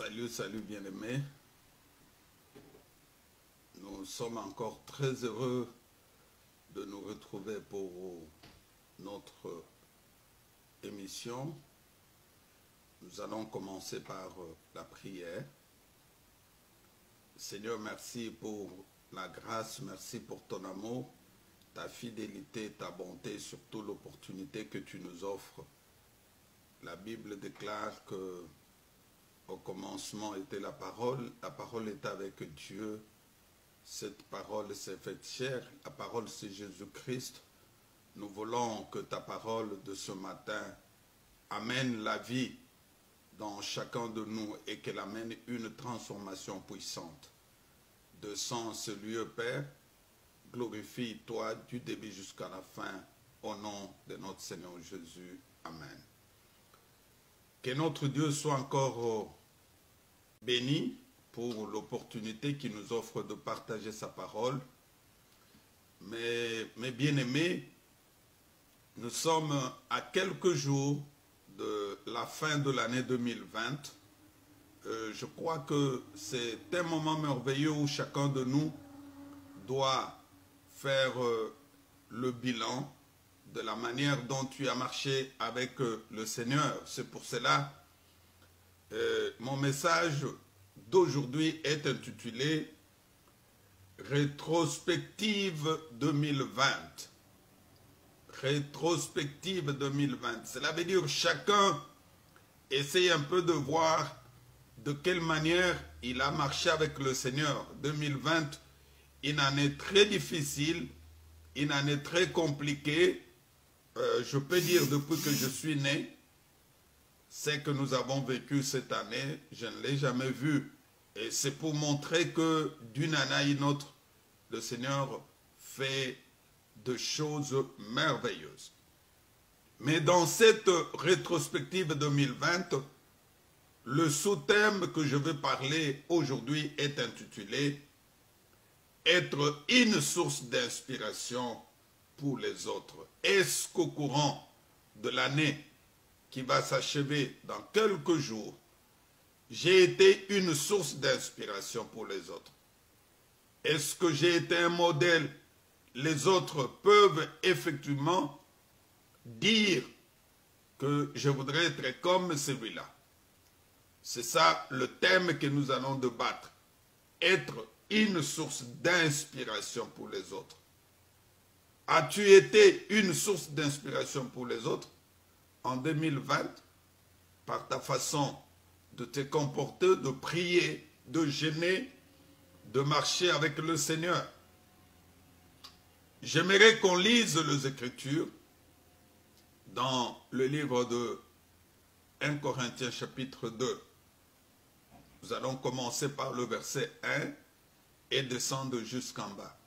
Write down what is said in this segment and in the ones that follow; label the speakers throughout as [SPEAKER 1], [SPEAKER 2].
[SPEAKER 1] Salut, salut bien-aimés. Nous sommes encore très heureux de nous retrouver pour notre émission. Nous allons commencer par la prière. Seigneur, merci pour la grâce, merci pour ton amour, ta fidélité, ta bonté, surtout l'opportunité que tu nous offres. La Bible déclare que au commencement était la parole était avec Dieu, cette parole s'est faite chair, la parole c'est Jésus-Christ. Nous voulons que ta parole de ce matin amène la vie dans chacun de nous et qu'elle amène une transformation puissante. Descends ce lieu, Père, glorifie-toi du début jusqu'à la fin, au nom de notre Seigneur Jésus. Amen. Que notre Dieu soit encore béni pour l'opportunité qu'il nous offre de partager sa parole. Mes bien-aimés, nous sommes à quelques jours de la fin de l'année 2020. Je crois que c'est un moment merveilleux où chacun de nous doit faire le bilan de la manière dont tu as marché avec le Seigneur. C'est pour cela mon message d'aujourd'hui est intitulé Rétrospective 2020. Rétrospective 2020. Cela veut dire chacun essaye un peu de voir de quelle manière il a marché avec le Seigneur. 2020, une année très difficile, une année très compliquée. Je peux dire depuis que je suis né, ce que nous avons vécu cette année, je ne l'ai jamais vu. Et c'est pour montrer que d'une année à une autre, le Seigneur fait de choses merveilleuses. Mais dans cette rétrospective 2020, le sous-thème que je veux parler aujourd'hui est intitulé « Être une source d'inspiration pour les autres ». Est-ce qu'au courant de l'année qui va s'achever dans quelques jours, j'ai été une source d'inspiration pour les autres? Est-ce que j'ai été un modèle? Les autres peuvent effectivement dire que je voudrais être comme celui-là. C'est ça le thème que nous allons débattre. Être une source d'inspiration pour les autres. As-tu été une source d'inspiration pour les autres en 2020 par ta façon de te comporter, de prier, de jeûner, de marcher avec le Seigneur? J'aimerais qu'on lise les Écritures dans le livre de 1 Corinthiens chapitre 2. Nous allons commencer par le verset 1 et descendre jusqu'en bas.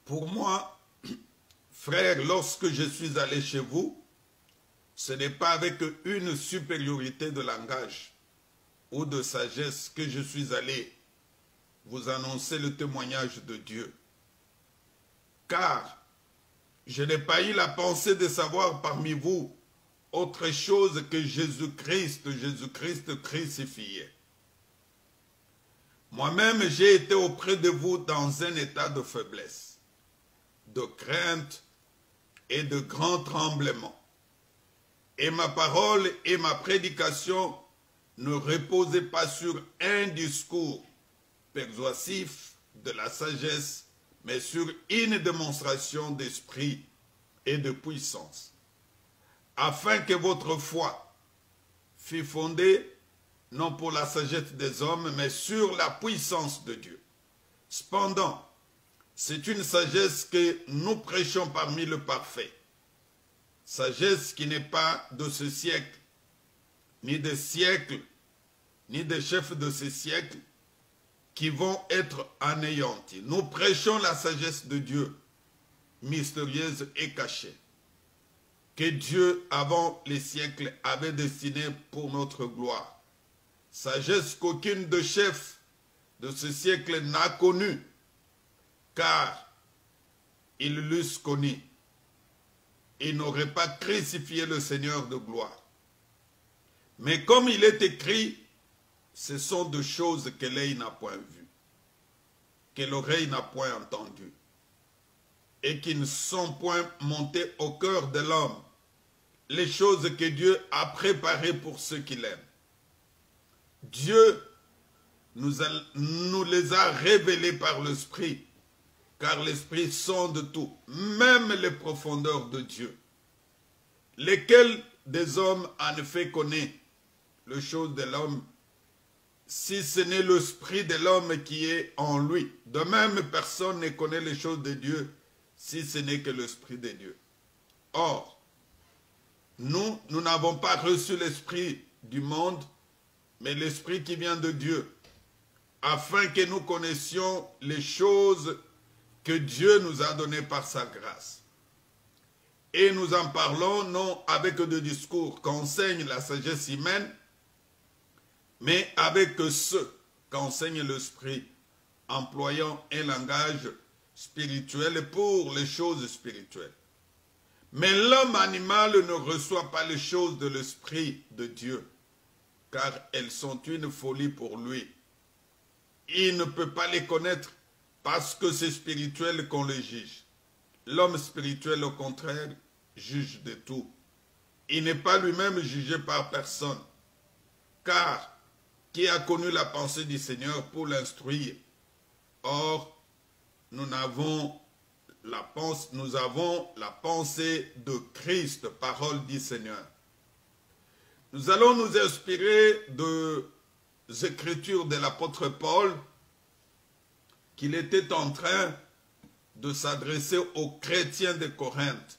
[SPEAKER 1] Pour moi, frères, lorsque je suis allé chez vous, ce n'est pas avec une supériorité de langage ou de sagesse que je suis allé vous annoncer le témoignage de Dieu. Car je n'ai pas eu la pensée de savoir parmi vous autre chose que Jésus-Christ crucifié. Moi-même, j'ai été auprès de vous dans un état de faiblesse, de crainte et de grand tremblement. Et ma parole et ma prédication ne reposaient pas sur un discours persuasif de la sagesse, mais sur une démonstration d'esprit et de puissance, afin que votre foi fût fondée non pour la sagesse des hommes, mais sur la puissance de Dieu. Cependant, c'est une sagesse que nous prêchons parmi le parfait. Sagesse qui n'est pas de ce siècle, ni des siècles, ni des chefs de ce siècle, qui vont être anéantis. Nous prêchons la sagesse de Dieu, mystérieuse et cachée, que Dieu, avant les siècles, avait destinée pour notre gloire. Sagesse qu'aucune de chefs de ce siècle n'a connue, car ils l'eussent connue. Ils n'auraient pas crucifié le Seigneur de gloire. Mais comme il est écrit, ce sont deux choses que l'œil n'a point vues, que l'oreille n'a point entendues, et qui ne sont point montées au cœur de l'homme, les choses que Dieu a préparées pour ceux qui l'aiment. Dieu nous les a révélées par l'Esprit, car l'Esprit sonde tout, même les profondeurs de Dieu. Lesquels des hommes en effet connaît les choses de l'homme, si ce n'est l'esprit de l'homme qui est en lui. De même, personne ne connaît les choses de Dieu, si ce n'est que l'esprit de Dieu. Or, nous n'avons pas reçu l'esprit du monde, mais l'esprit qui vient de Dieu, afin que nous connaissions les choses que Dieu nous a données par sa grâce. Et nous en parlons non avec des discours qu'enseigne la sagesse humaine, mais avec ceux qu'enseigne l'esprit, employant un langage spirituel pour les choses spirituelles. Mais l'homme animal ne reçoit pas les choses de l'esprit de Dieu, car elles sont une folie pour lui. Il ne peut pas les connaître parce que c'est spirituel qu'on les juge. L'homme spirituel, au contraire, juge de tout. Il n'est pas lui-même jugé par personne. Car qui a connu la pensée du Seigneur pour l'instruire? Or, nous avons la pensée de Christ, parole du Seigneur. Nous allons nous inspirer des écritures de l'apôtre Paul, qu'il était en train de s'adresser aux chrétiens de Corinthe.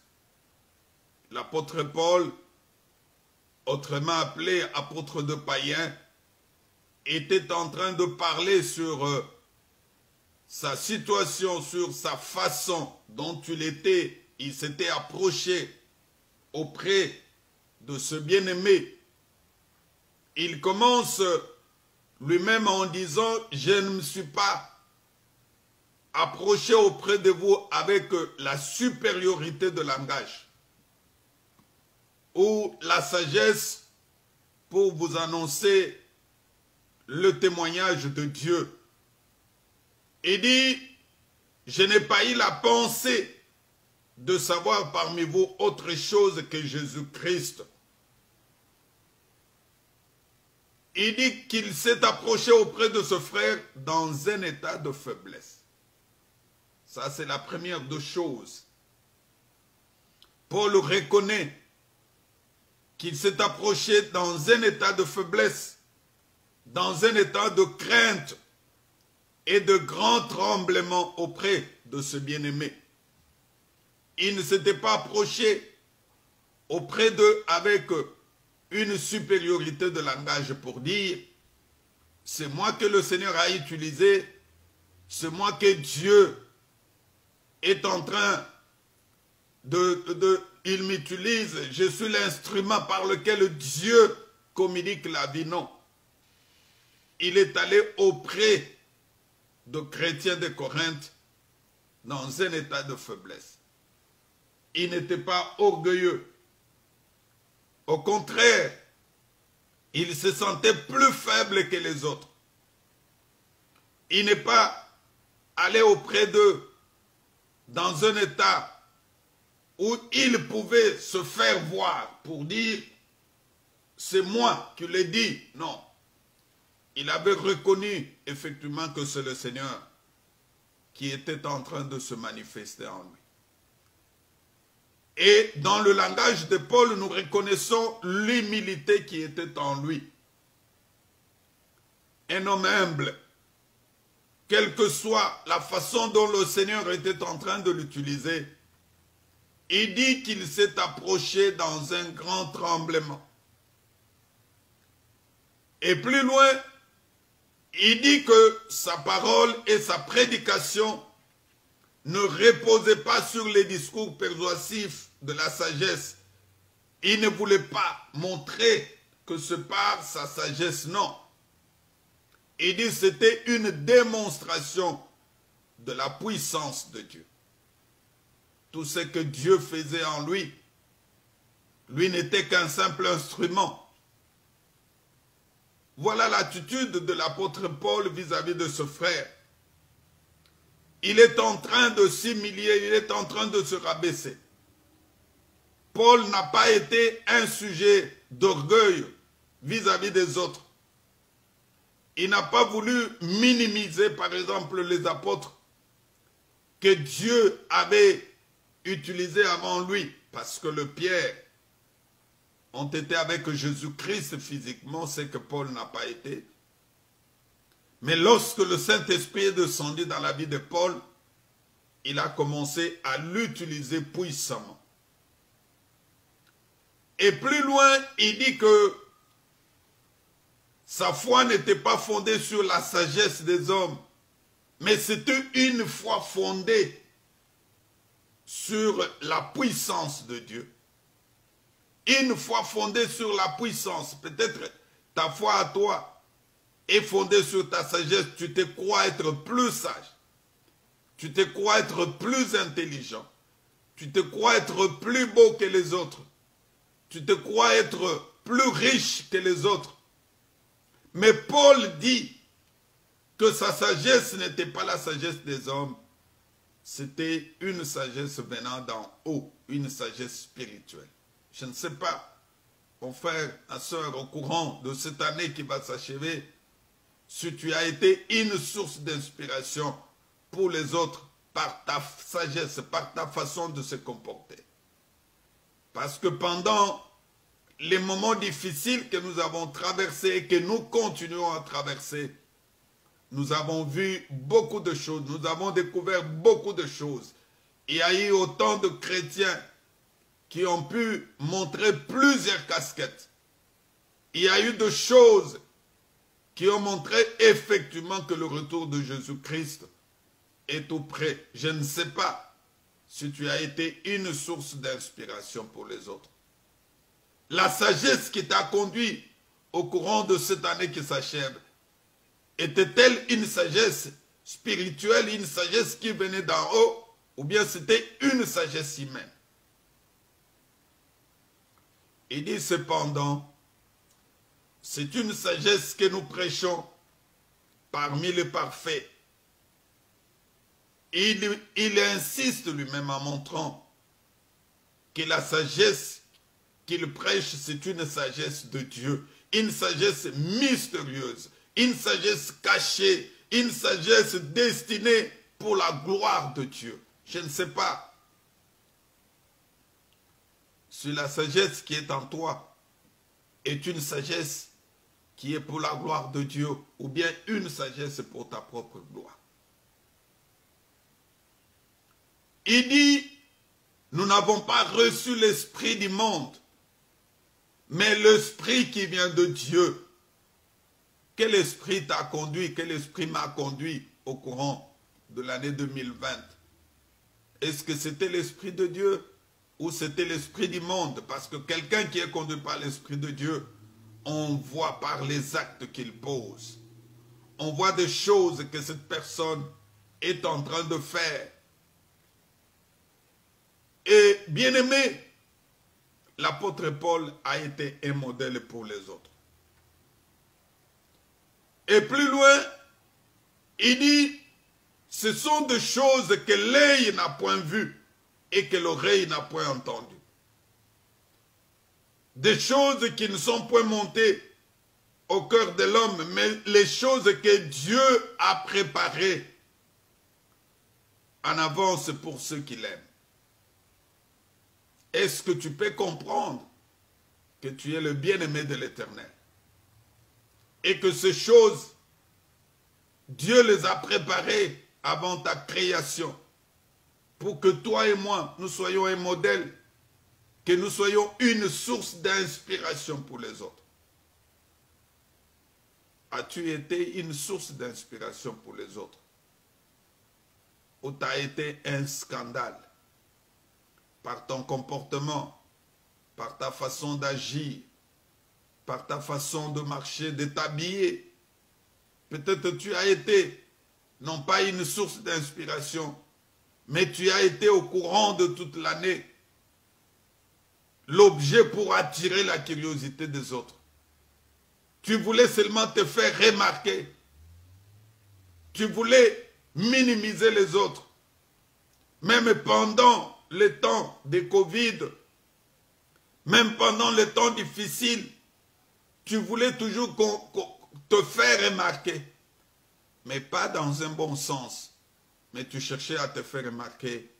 [SPEAKER 1] L'apôtre Paul, autrement appelé apôtre de païens, était en train de parler sur sa situation, sur sa façon dont il s'était approché auprès de ce bien-aimé. Il commence lui-même en disant « Je ne me suis pas approché auprès de vous avec la supériorité de langage ou la sagesse pour vous annoncer le témoignage de Dieu. » Il dit « Je n'ai pas eu la pensée de savoir parmi vous autre chose que Jésus-Christ. » Il dit qu'il s'est approché auprès de ce frère dans un état de faiblesse. Ça, c'est la première des choses. Paul reconnaît qu'il s'est approché dans un état de faiblesse, dans un état de crainte et de grand tremblement auprès de ce bien-aimé. Il ne s'était pas approché auprès d'eux avec une supériorité de langage pour dire « C'est moi que le Seigneur a utilisé, c'est moi que Dieu est en train il m'utilise, je suis l'instrument par lequel Dieu communique la vie. » Non. Il est allé auprès de chrétiens de Corinthe dans un état de faiblesse. Il n'était pas orgueilleux. Au contraire, il se sentait plus faible que les autres. Il n'est pas allé auprès d'eux dans un état où il pouvait se faire voir pour dire « c'est moi qui l'ai dit ». Non. Il avait reconnu effectivement que c'est le Seigneur qui était en train de se manifester en lui. Et dans le langage de Paul, nous reconnaissons l'humilité qui était en lui. Un homme humble, quelle que soit la façon dont le Seigneur était en train de l'utiliser, il dit qu'il s'est approché dans un grand tremblement. Et plus loin, il dit que sa parole et sa prédication ne reposaient pas sur les discours persuasifs de la sagesse. Il ne voulait pas montrer que c'est par sa sagesse, non. Il dit que c'était une démonstration de la puissance de Dieu. Tout ce que Dieu faisait en lui, lui n'était qu'un simple instrument. Voilà l'attitude de l'apôtre Paul vis-à-vis de ce frère. Il est en train de s'humilier, il est en train de se rabaisser. Paul n'a pas été un sujet d'orgueil vis-à-vis des autres. Il n'a pas voulu minimiser, par exemple, les apôtres que Dieu avait utilisés avant lui, parce que le Pierre ont été avec Jésus-Christ physiquement, c'est que Paul n'a pas été. Mais lorsque le Saint-Esprit est descendu dans la vie de Paul, il a commencé à l'utiliser puissamment. Et plus loin, il dit que sa foi n'était pas fondée sur la sagesse des hommes, mais c'était une foi fondée sur la puissance de Dieu. Une foi fondée sur la puissance. Peut-être ta foi à toi est fondée sur ta sagesse. Tu te crois être plus sage. Tu te crois être plus intelligent. Tu te crois être plus beau que les autres. Tu te crois être plus riche que les autres. Mais Paul dit que sa sagesse n'était pas la sagesse des hommes. C'était une sagesse venant d'en haut, une sagesse spirituelle. Je ne sais pas, mon frère, ma soeur, au courant de cette année qui va s'achever, si tu as été une source d'inspiration pour les autres par ta sagesse, par ta façon de se comporter. Parce que pendant les moments difficiles que nous avons traversés et que nous continuons à traverser, nous avons vu beaucoup de choses, nous avons découvert beaucoup de choses. Il y a eu autant de chrétiens qui ont pu montrer plusieurs casquettes. Il y a eu de choses qui ont montré effectivement que le retour de Jésus-Christ est tout près. Je ne sais pas si tu as été une source d'inspiration pour les autres. La sagesse qui t'a conduit au courant de cette année qui s'achève, était-elle une sagesse spirituelle, une sagesse qui venait d'en haut, ou bien c'était une sagesse humaine? Il dit cependant, c'est une sagesse que nous prêchons parmi les parfaits. Il insiste lui-même en montrant que la sagesse qu'il prêche, c'est une sagesse de Dieu, une sagesse mystérieuse, une sagesse cachée, une sagesse destinée pour la gloire de Dieu. Je ne sais pas si la sagesse qui est en toi est une sagesse qui est pour la gloire de Dieu ou bien une sagesse pour ta propre gloire. Il dit, nous n'avons pas reçu l'esprit du monde, mais l'esprit qui vient de Dieu. Quel esprit t'a conduit, quel esprit m'a conduit au courant de l'année 2020? Est-ce que c'était l'esprit de Dieu ou c'était l'esprit du monde? Parce que quelqu'un qui est conduit par l'esprit de Dieu, on voit par les actes qu'il pose. On voit des choses que cette personne est en train de faire. Et bien aimé, l'apôtre Paul a été un modèle pour les autres. Et plus loin, il dit, ce sont des choses que l'œil n'a point vues et que l'oreille n'a point entendues. Des choses qui ne sont point montées au cœur de l'homme, mais les choses que Dieu a préparées en avance pour ceux qui l'aiment. Est-ce que tu peux comprendre que tu es le bien-aimé de l'Éternel? Et que ces choses, Dieu les a préparées avant ta création pour que toi et moi, nous soyons un modèle, que nous soyons une source d'inspiration pour les autres. As-tu été une source d'inspiration pour les autres? Ou tu as été un scandale par ton comportement, par ta façon d'agir, par ta façon de marcher, de t'habiller? Peut-être tu as été, non pas une source d'inspiration, mais tu as été au courant de toute l'année l'objet pour attirer la curiosité des autres. Tu voulais seulement te faire remarquer. Tu voulais minimiser les autres. Même pendant le temps de Covid, même pendant les temps difficiles, tu voulais toujours te faire remarquer. Mais pas dans un bon sens. Mais tu cherchais à te faire remarquer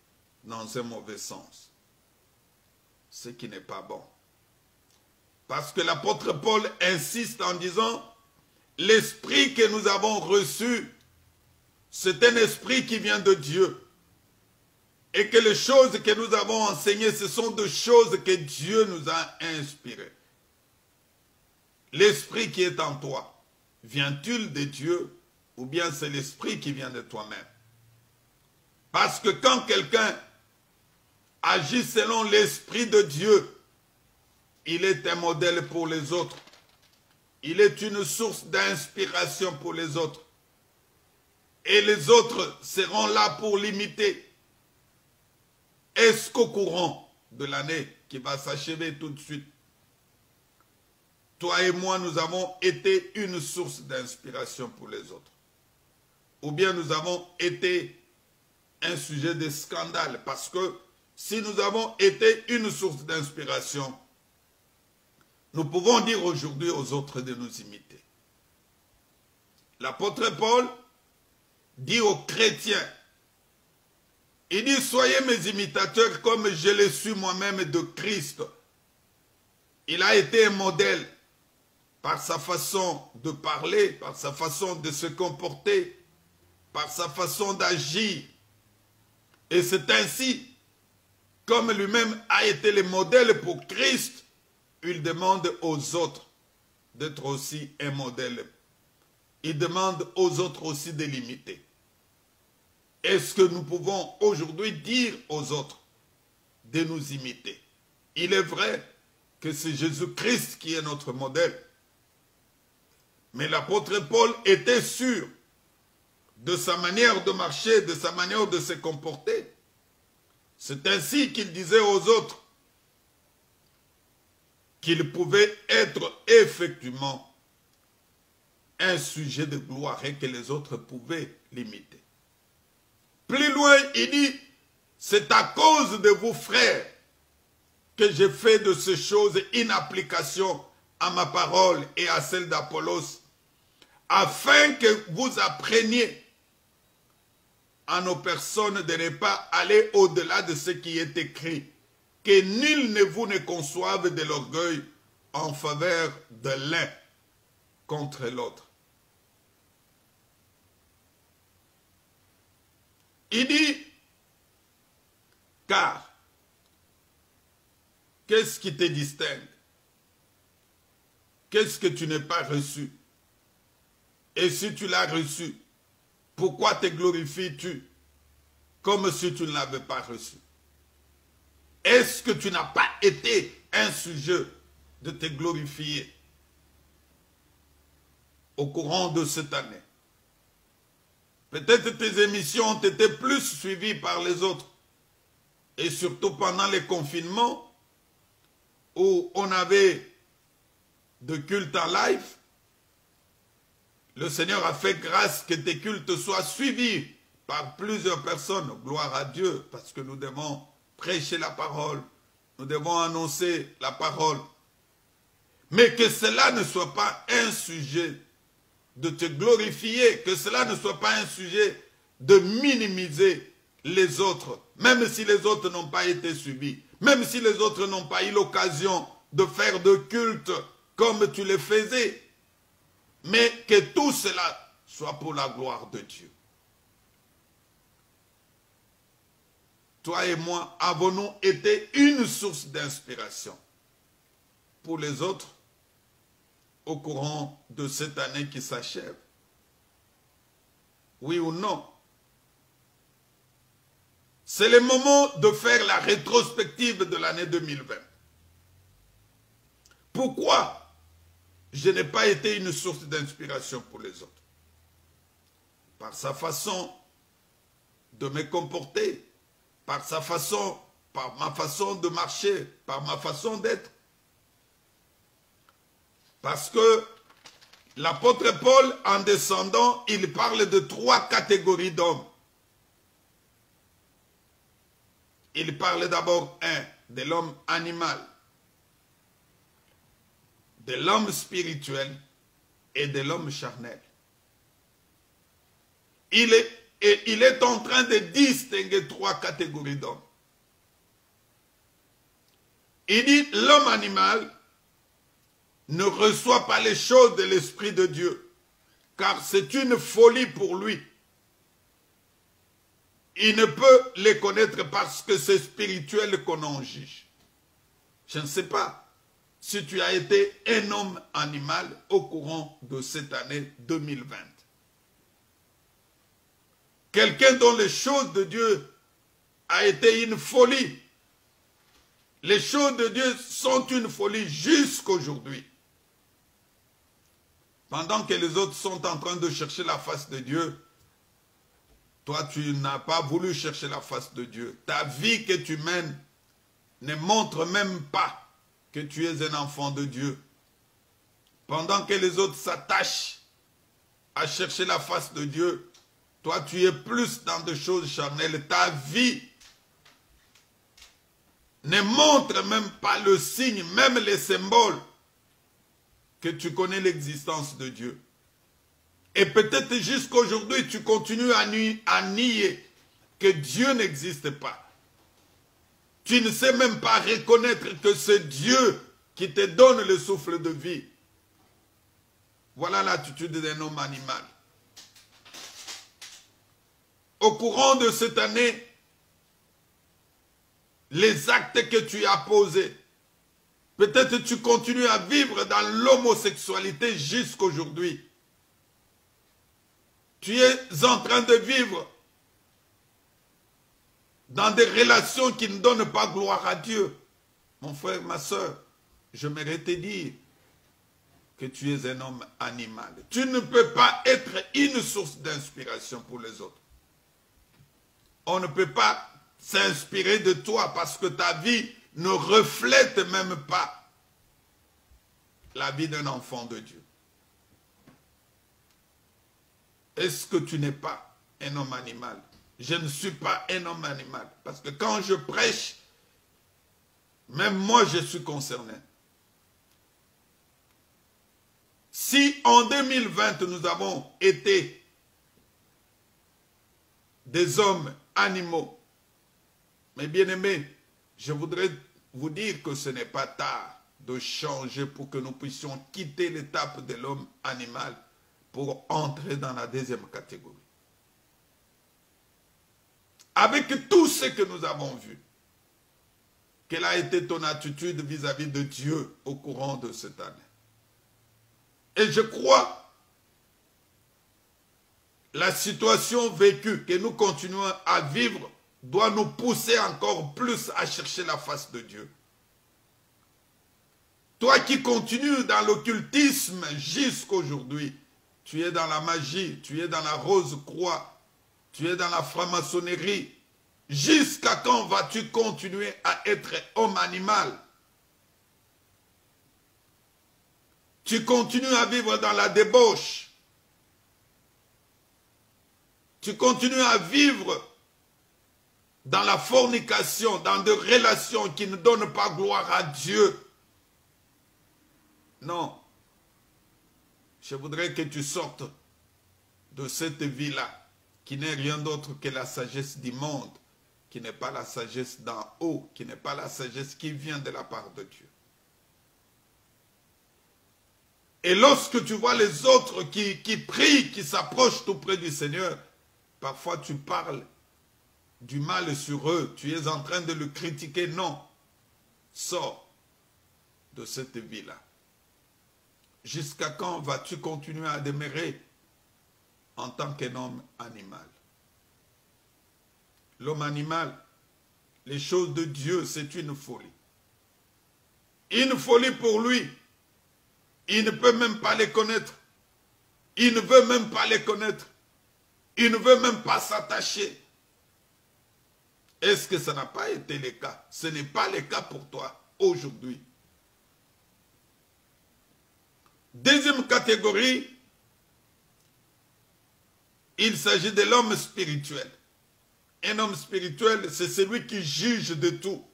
[SPEAKER 1] dans un mauvais sens. Ce qui n'est pas bon. Parce que l'apôtre Paul insiste en disant, l'esprit que nous avons reçu, c'est un esprit qui vient de Dieu. Et que les choses que nous avons enseignées, ce sont des choses que Dieu nous a inspirées. L'esprit qui est en toi, vient-il de Dieu ou bien c'est l'esprit qui vient de toi-même? Parce que quand quelqu'un agit selon l'esprit de Dieu, il est un modèle pour les autres. Il est une source d'inspiration pour les autres. Et les autres seront là pour l'imiter. Est-ce qu'au courant de l'année qui va s'achever tout de suite, toi et moi, nous avons été une source d'inspiration pour les autres? Ou bien nous avons été un sujet de scandale? Parce que si nous avons été une source d'inspiration, nous pouvons dire aujourd'hui aux autres de nous imiter. L'apôtre Paul dit aux chrétiens, il dit, soyez mes imitateurs comme je l'ai su moi-même de Christ. Il a été un modèle par sa façon de parler, par sa façon de se comporter, par sa façon d'agir. Et c'est ainsi, comme lui-même a été le modèle pour Christ, il demande aux autres d'être aussi un modèle. Il demande aux autres aussi de l'imiter. Est-ce que nous pouvons aujourd'hui dire aux autres de nous imiter? Il est vrai que c'est Jésus-Christ qui est notre modèle. Mais l'apôtre Paul était sûr de sa manière de marcher, de sa manière de se comporter. C'est ainsi qu'il disait aux autres qu'il pouvait être effectivement un sujet de gloire et que les autres pouvaient l'imiter. Plus loin, il dit, c'est à cause de vous, frères, que j'ai fait de ces choses une application à ma parole et à celle d'Apollos, afin que vous appreniez à nos personnes de ne pas aller au-delà de ce qui est écrit, que nul ne vous ne conçoive de l'orgueil en faveur de l'un contre l'autre. Il dit, car, qu'est-ce qui te distingue? Qu'est-ce que tu n'as pas reçu? Et si tu l'as reçu, pourquoi te glorifies-tu comme si tu ne l'avais pas reçu? Est-ce que tu n'as pas été un sujet de te glorifier au courant de cette année? Peut-être tes émissions ont été plus suivies par les autres. Et surtout pendant les confinements, où on avait de cultes en live, le Seigneur a fait grâce que tes cultes soient suivis par plusieurs personnes. Gloire à Dieu, parce que nous devons prêcher la parole, nous devons annoncer la parole. Mais que cela ne soit pas un sujet de te glorifier, que cela ne soit pas un sujet de minimiser les autres, même si les autres n'ont pas été suivis, même si les autres n'ont pas eu l'occasion de faire de culte comme tu le faisais, mais que tout cela soit pour la gloire de Dieu. Toi et moi, avons-nous été une source d'inspiration pour les autres au courant de cette année qui s'achève? Oui ou non? C'est le moment de faire la rétrospective de l'année 2020. Pourquoi je n'ai pas été une source d'inspiration pour les autres? Par sa façon de me comporter, par sa façon, par ma façon de marcher, par ma façon d'être. Parce que L'apôtre Paul, en descendant, il parle de 3 catégories d'hommes. Il parle d'abord, de l'homme animal, de l'homme spirituel et de l'homme charnel. Il est en train de distinguer 3 catégories d'hommes. Il dit, l'homme animal ne reçoit pas les choses de l'Esprit de Dieu, car c'est une folie pour lui. Il ne peut les connaître parce que c'est spirituel qu'on en juge. Je ne sais pas si tu as été un homme animal au courant de cette année 2020. Quelqu'un dont les choses de Dieu a été une folie. Les choses de Dieu sont une folie jusqu'aujourd'hui. Pendant que les autres sont en train de chercher la face de Dieu, toi tu n'as pas voulu chercher la face de Dieu. Ta vie que tu mènes ne montre même pas que tu es un enfant de Dieu. Pendant que les autres s'attachent à chercher la face de Dieu, toi tu es plus dans des choses charnelles. Ta vie ne montre même pas le signe, même les symboles, que tu connais l'existence de Dieu. Et peut-être jusqu'aujourd'hui, tu continues à nier que Dieu n'existe pas. Tu ne sais même pas reconnaître que c'est Dieu qui te donne le souffle de vie. Voilà l'attitude d'un homme animal. Au courant de cette année, les actes que tu as posés, peut-être tu continues à vivre dans l'homosexualité jusqu'aujourd'hui. Tu es en train de vivre dans des relations qui ne donnent pas gloire à Dieu. Mon frère, ma soeur, j'aimerais te dire que tu es un homme animal. Tu ne peux pas être une source d'inspiration pour les autres. On ne peut pas s'inspirer de toi parce que ta vie ne reflète même pas la vie d'un enfant de Dieu. Est-ce que tu n'es pas un homme animal? Je ne suis pas un homme animal. Parce que quand je prêche, même moi je suis concerné. Si en 2020 nous avons été des hommes animaux, mes bien-aimés, je voudrais vous dire que ce n'est pas tard de changer pour que nous puissions quitter l'étape de l'homme animal pour entrer dans la deuxième catégorie. Avec tout ce que nous avons vu, quelle a été ton attitude vis-à-vis de Dieu au courant de cette année? Et je crois la situation vécue que nous continuons à vivre doit nous pousser encore plus à chercher la face de Dieu. Toi qui continues dans l'occultisme jusqu'aujourd'hui, tu es dans la magie, tu es dans la rose-croix, tu es dans la franc-maçonnerie. Jusqu'à quand vas-tu continuer à être homme animal? Tu continues à vivre dans la débauche. Tu continues à vivre dans la fornication, dans des relations qui ne donnent pas gloire à Dieu. Non. Je voudrais que tu sortes de cette vie-là, qui n'est rien d'autre que la sagesse du monde, qui n'est pas la sagesse d'en haut, qui n'est pas la sagesse qui vient de la part de Dieu. Et lorsque tu vois les autres qui prient, qui s'approchent tout près du Seigneur, parfois tu parles du mal sur eux, tu es en train de le critiquer. Non, sors de cette vie-là. Jusqu'à quand vas-tu continuer à demeurer en tant qu'un homme animal? L'homme animal, les choses de Dieu, c'est une folie. Une folie pour lui. Il ne peut même pas les connaître. Il ne veut même pas les connaître. Il ne veut même pas s'attacher. Est-ce que ça n'a pas été le cas? Ce n'est pas le cas pour toi aujourd'hui. Deuxième catégorie. catégorie, il s'agit de l'homme spirituel. Un homme spirituel, c'est celui qui juge de tout.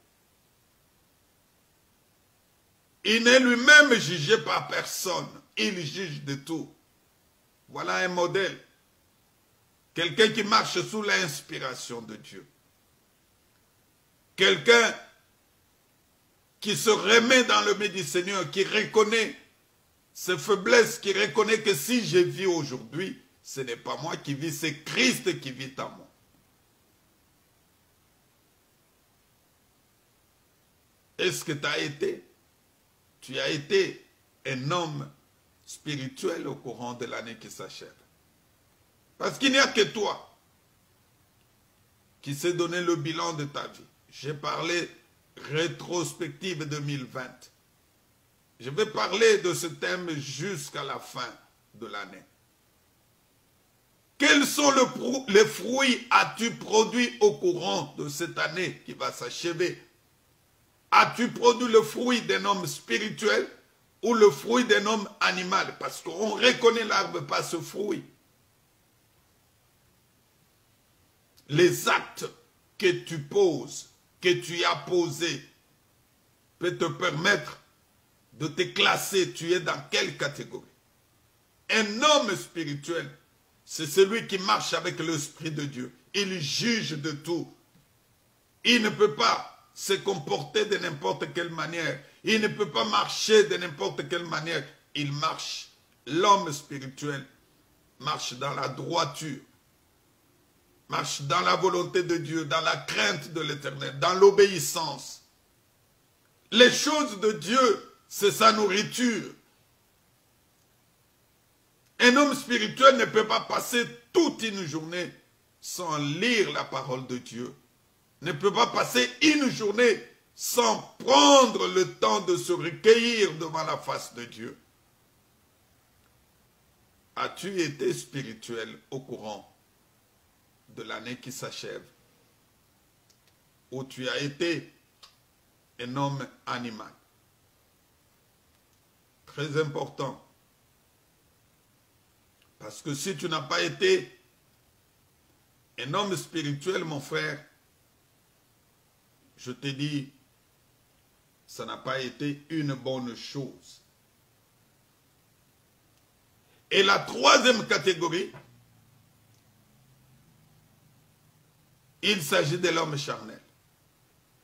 [SPEAKER 1] Il n'est lui-même jugé par personne. Il juge de tout. Voilà un modèle. Quelqu'un qui marche sous l'inspiration de Dieu. Quelqu'un qui se remet dans le milieu du Seigneur, qui reconnaît ses faiblesses, qui reconnaît que si je vis aujourd'hui, ce n'est pas moi qui vis, c'est Christ qui vit en moi. Est-ce que tu as été? Tu as été un homme spirituel au courant de l'année qui s'achève. Parce qu'il n'y a que toi qui s'est donné le bilan de ta vie. J'ai parlé rétrospective 2020. Je vais parler de ce thème jusqu'à la fin de l'année. Quels sont les fruits as-tu produits au courant de cette année qui va s'achever? As-tu produit le fruit d'un homme spirituel ou le fruit d'un homme animal? Parce qu'on reconnaît l'arbre par ce fruit. Les actes que tu poses, que tu as posés, peut te permettre de te classer. Tu es dans quelle catégorie? Un homme spirituel, c'est celui qui marche avec l'Esprit de Dieu. Il juge de tout. Il ne peut pas se comporter de n'importe quelle manière. Il ne peut pas marcher de n'importe quelle manière. Il marche. L'homme spirituel marche dans la droiture, marche dans la volonté de Dieu, dans la crainte de l'Éternel, dans l'obéissance. Les choses de Dieu, c'est sa nourriture. Un homme spirituel ne peut pas passer toute une journée sans lire la parole de Dieu. Ne peut pas passer une journée sans prendre le temps de se recueillir devant la face de Dieu. As-tu été spirituel au courant de l'année qui s'achève? Ou tu as été un homme animal? Très important. Parce que si tu n'as pas été un homme spirituel, mon frère, je te dis, ça n'a pas été une bonne chose. Et la troisième catégorie, il s'agit de l'homme charnel.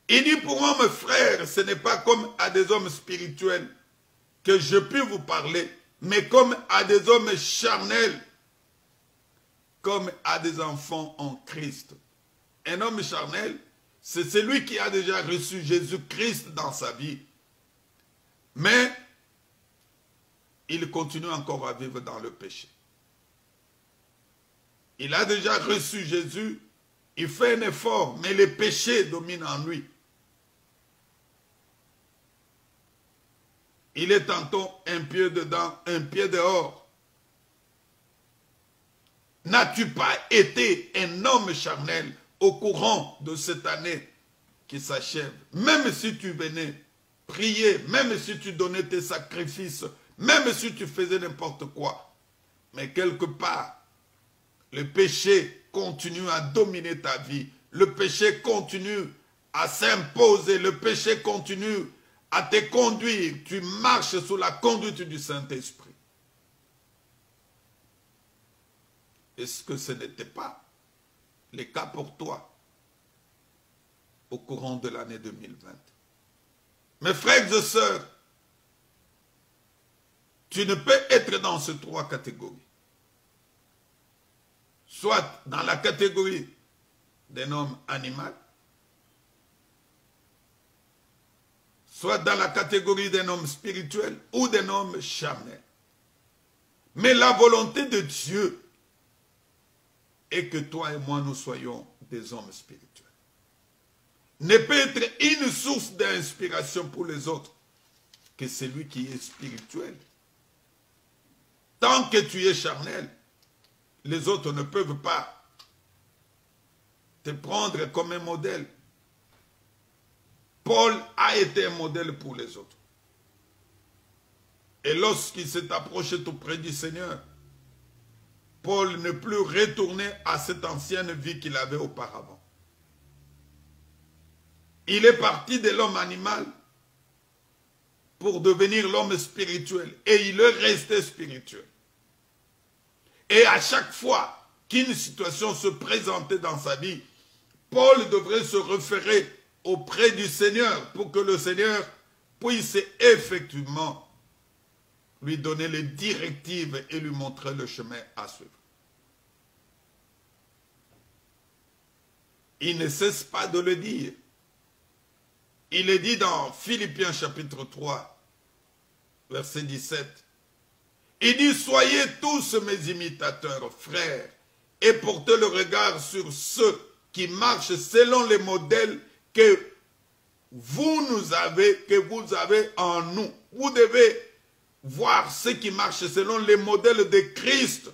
[SPEAKER 1] Il dit pour moi, mes frères, ce n'est pas comme à des hommes spirituels que je puis vous parler, mais comme à des hommes charnels, comme à des enfants en Christ. Un homme charnel, c'est celui qui a déjà reçu Jésus-Christ dans sa vie. Mais il continue encore à vivre dans le péché. Il a déjà reçu Jésus, il fait un effort, mais le péché domine en lui. Il est tantôt un pied dedans, un pied dehors. N'as-tu pas été un homme charnel au courant de cette année qui s'achève? Même si tu venais prier, même si tu donnais tes sacrifices, même si tu faisais n'importe quoi, mais quelque part, le péché continue à dominer ta vie. Le péché continue à s'imposer. Le péché continue à te conduire. Tu marches sous la conduite du Saint-Esprit. Est-ce que ce n'était pas le cas pour toi au courant de l'année 2020? Mes frères et sœurs, tu ne peux être dans ces trois catégories. Soit dans la catégorie d'un homme animal, soit dans la catégorie d'un homme spirituel ou d'un homme charnel. Mais la volonté de Dieu est que toi et moi nous soyons des hommes spirituels. Ne peut être une source d'inspiration pour les autres que celui qui est spirituel. Tant que tu es charnel, les autres ne peuvent pas te prendre comme un modèle. Paul a été un modèle pour les autres. Et lorsqu'il s'est approché tout près du Seigneur, Paul n'est plus retourné à cette ancienne vie qu'il avait auparavant. Il est parti de l'homme animal pour devenir l'homme spirituel. Et il est resté spirituel. Et à chaque fois qu'une situation se présentait dans sa vie, Paul devrait se référer auprès du Seigneur pour que le Seigneur puisse effectivement lui donner les directives et lui montrer le chemin à suivre. Il ne cesse pas de le dire. Il est dit dans Philippiens chapitre 3, verset 17. Il dit, soyez tous mes imitateurs, frères, et portez le regard sur ceux qui marchent selon les modèles que vous avez en nous. Vous devez voir ceux qui marchent selon les modèles de Christ.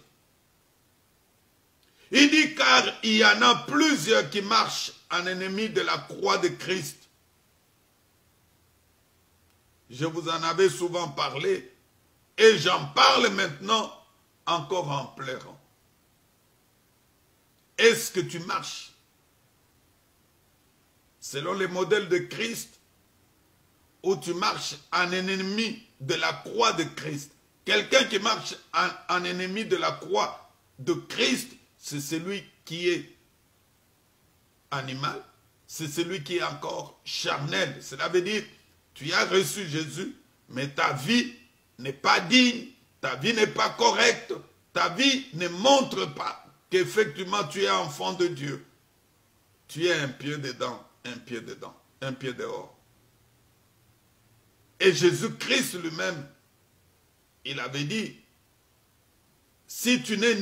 [SPEAKER 1] Il dit, car il y en a plusieurs qui marchent en ennemi de la croix de Christ. Je vous en avais souvent parlé et j'en parle maintenant encore en pleurant. Est-ce que tu marches selon les modèles de Christ ou tu marches en ennemi de la croix de Christ? Quelqu'un qui marche en ennemi de la croix de Christ, c'est celui qui est animal, c'est celui qui est encore charnel. Cela veut dire, tu as reçu Jésus, mais ta vie n'est pas digne, ta vie n'est pas correcte, ta vie ne montre pas qu'effectivement tu es enfant de Dieu. Tu es un pied dedans, un pied dedans, un pied dehors. Et Jésus-Christ lui-même, il avait dit, si tu n'es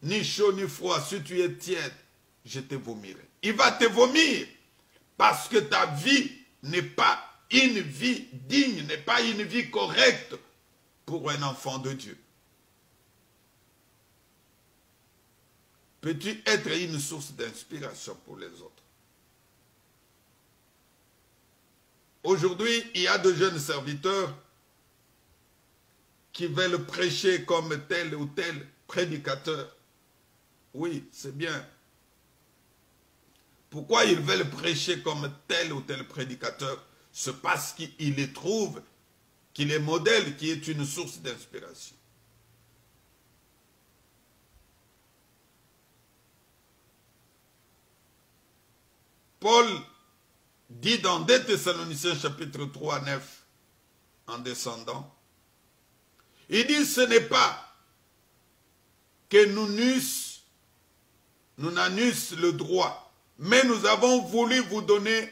[SPEAKER 1] ni chaud ni froid, si tu es tiède, je te vomirai. Il va te vomir parce que ta vie n'est pas une vie digne, n'est pas une vie correcte pour un enfant de Dieu. Peux-tu être une source d'inspiration pour les autres? Aujourd'hui, il y a de jeunes serviteurs qui veulent prêcher comme tel ou tel prédicateur. Oui, c'est bien. Pourquoi ils veulent prêcher comme tel ou tel prédicateur? C'est parce qu'ils les trouvent qu'il est modèle, qui est une source d'inspiration. Paul dit dans 2 Thessaloniciens chapitre 3, 9, en descendant, il dit, ce n'est pas que nous n'en eusses le droit, mais nous avons voulu vous donner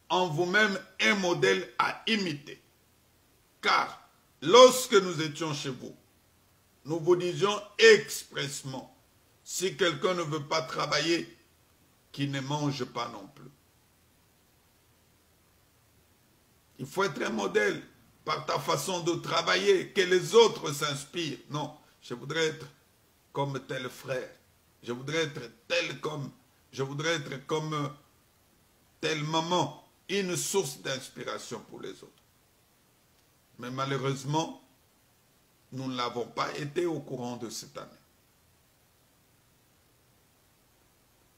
[SPEAKER 1] en vous-même un modèle à imiter. Car lorsque nous étions chez vous, nous vous disions expressement, si quelqu'un ne veut pas travailler, qu'il ne mange pas non plus. Il faut être un modèle par ta façon de travailler, que les autres s'inspirent. Non, je voudrais être comme tel frère. Je voudrais être je voudrais être comme telle maman. Une source d'inspiration pour les autres. Mais malheureusement, nous ne l'avons pas été au courant de cette année.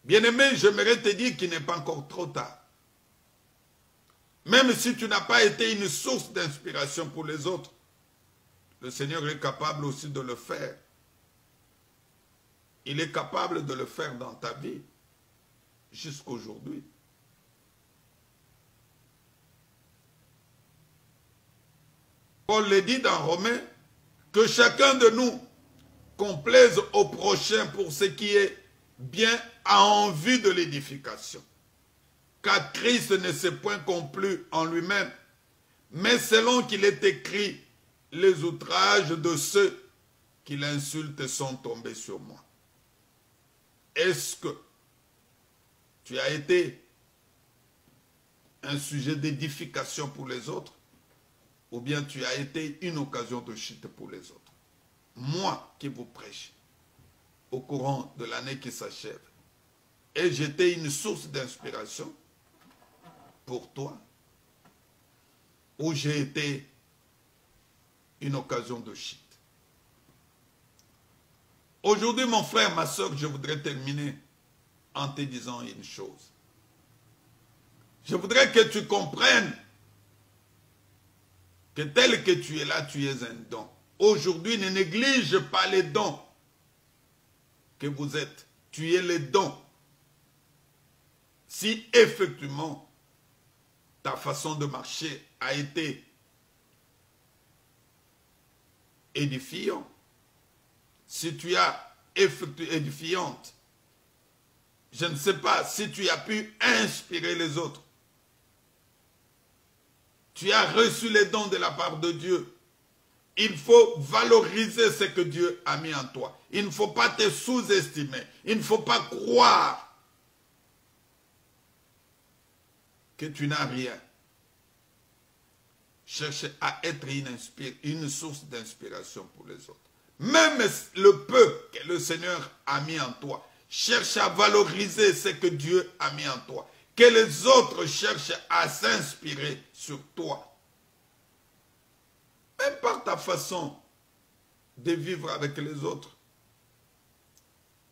[SPEAKER 1] Bien-aimé, j'aimerais te dire qu'il n'est pas encore trop tard. Même si tu n'as pas été une source d'inspiration pour les autres, le Seigneur est capable aussi de le faire. Il est capable de le faire dans ta vie, jusqu'aujourd'hui. Paul le dit dans Romains, que chacun de nous complaise au prochain pour ce qui est bien en vue de l'édification. Car Christ ne s'est point complu en lui-même, mais selon qu'il est écrit, les outrages de ceux qui l'insultent sont tombés sur moi. Est-ce que tu as été un sujet d'édification pour les autres, ou bien tu as été une occasion de chute pour les autres? Moi qui vous prêche au courant de l'année qui s'achève, et j'étais une source d'inspiration pour toi, ou j'ai été une occasion de chute. Aujourd'hui, mon frère, ma soeur, je voudrais terminer en te disant une chose. Je voudrais que tu comprennes que tel que tu es là, tu es un don. Aujourd'hui, ne néglige pas les dons que vous êtes. Tu es les dons. Si effectivement, ta façon de marcher a été édifiante, si tu as effectué édifiante, je ne sais pas si tu as pu inspirer les autres. Tu as reçu les dons de la part de Dieu. Il faut valoriser ce que Dieu a mis en toi. Il ne faut pas te sous-estimer. Il ne faut pas croire que tu n'as rien. Cherche à être une source d'inspiration pour les autres. Même le peu que le Seigneur a mis en toi, cherche à valoriser ce que Dieu a mis en toi. Que les autres cherchent à s'inspirer sur toi. Même par ta façon de vivre avec les autres.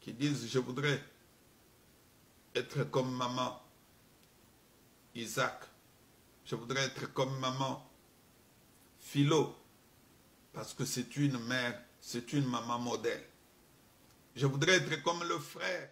[SPEAKER 1] Qui disent, je voudrais être comme maman Isaac. Je voudrais être comme maman Philo. Parce que c'est une mère, c'est une maman modèle. Je voudrais être comme le frère